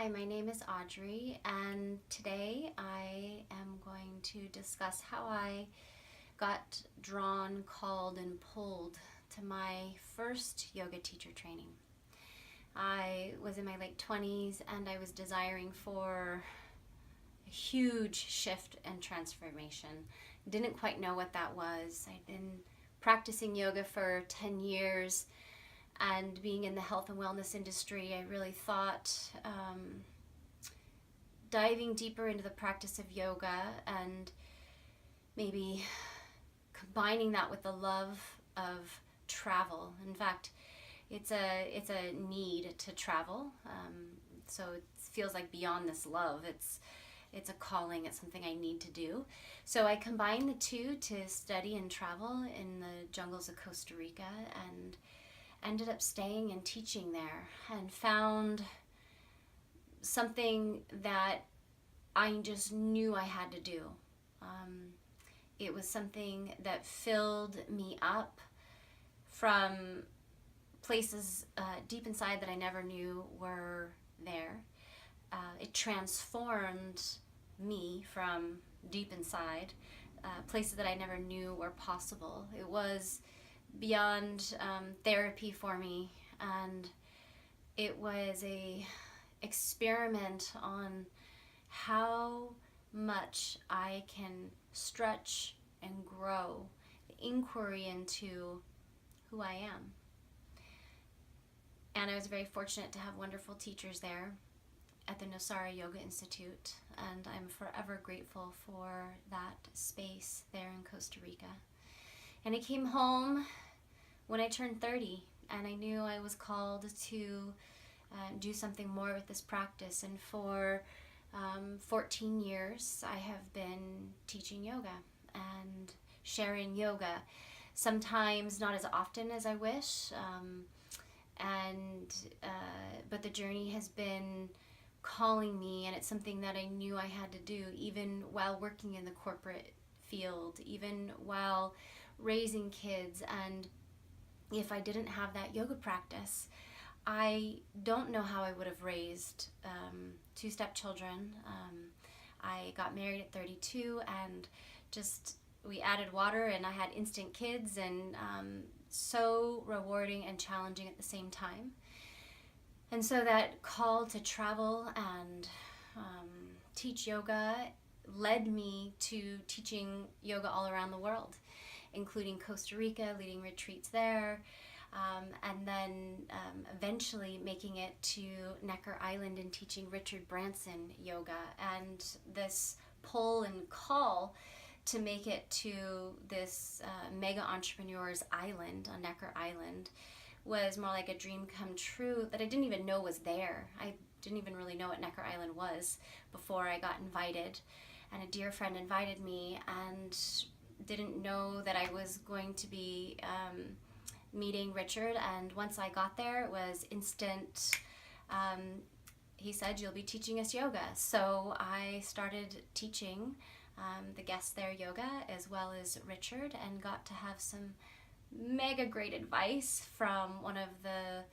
Hi, my name is Audrey, and today I am going to discuss how I got drawn, called, and pulled to my first yoga teacher training. I was in my late 20s and I was desiring for a huge shift and transformation. Didn't quite know what that was. I'd been practicing yoga for 10 years, and being in the health and wellness industry, I really thought diving deeper into the practice of yoga and maybe combining that with the love of travel. In fact, it's a need to travel. So it feels like beyond this love, it's a calling. It's something I need to do. So I combined the two to study and travel in the jungles of Costa Rica, and ended up staying and teaching there, and found something that I just knew I had to do. It was something that filled me up from places deep inside that I never knew were there. It transformed me from deep inside, places that I never knew were possible. It was beyond therapy for me, and it was a experiment on how much I can stretch and grow, the inquiry into who I am. And I was very fortunate to have wonderful teachers there at the Nosara Yoga Institute, and I'm forever grateful for that space there in Costa Rica. And I came home when I turned 30, and I knew I was called to do something more with this practice. And for 14 years, I have been teaching yoga and sharing yoga, sometimes not as often as I wish, but the journey has been calling me, and it's something that I knew I had to do, even while working in the corporate field, even while raising kids. And if I didn't have that yoga practice, I don't know how I would have raised two stepchildren. I got married at 32, and just we added water, and I had instant kids, and so rewarding and challenging at the same time. And so that call to travel and teach yoga led me to teaching yoga all around the world, including Costa Rica, leading retreats there, and then eventually making it to Necker Island and teaching Richard Branson yoga. And this pull and call to make it to this mega entrepreneurs island on Necker Island was more like a dream come true that I didn't even know was there. I didn't even really know what Necker Island was before I got invited. And a dear friend invited me, and didn't know that I was going to be meeting Richard. And once I got there, it was instant. He said, "You'll be teaching us yoga." So I started teaching the guests there yoga, as well as Richard, and got to have some mega great advice from one of the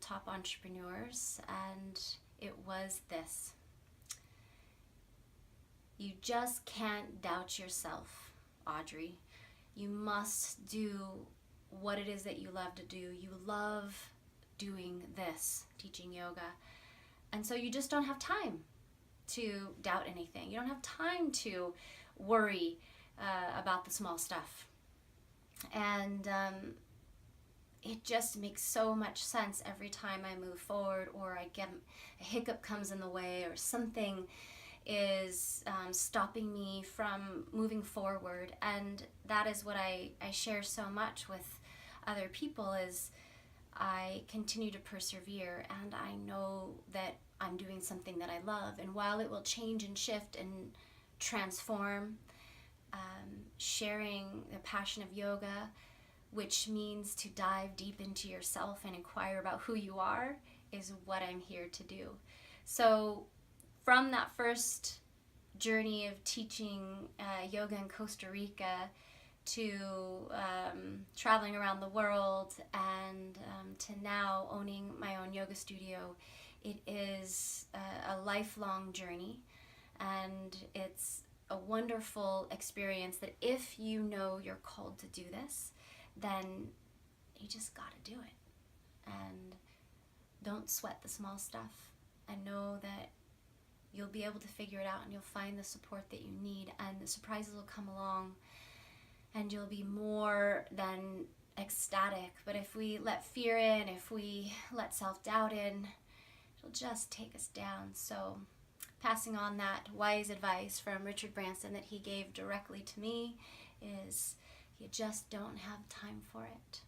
top entrepreneurs. And it was this: you just can't doubt yourself, Audrey. You must do what it is that you love to do. You love doing this, teaching yoga. And so you just don't have time to doubt anything. You don't have time to worry about the small stuff. And it just makes so much sense every time I move forward, or I get a hiccup comes in the way, or something is stopping me from moving forward. And that is what I share so much with other people, is I continue to persevere, and I know that I'm doing something that I love. And while it will change and shift and transform, sharing the passion of yoga, which means to dive deep into yourself and inquire about who you are, is what I'm here to do. So from that first journey of teaching yoga in Costa Rica to traveling around the world, and to now owning my own yoga studio It is a lifelong journey, and it's a wonderful experience that if you know you're called to do this, then you just got to do it. And don't sweat the small stuff, and know that you'll be able to figure it out, and you'll find the support that you need, and the surprises will come along, and you'll be more than ecstatic. But if we let fear in, if we let self-doubt in, it'll just take us down. So passing on that wise advice from Richard Branson that he gave directly to me is, you just don't have time for it.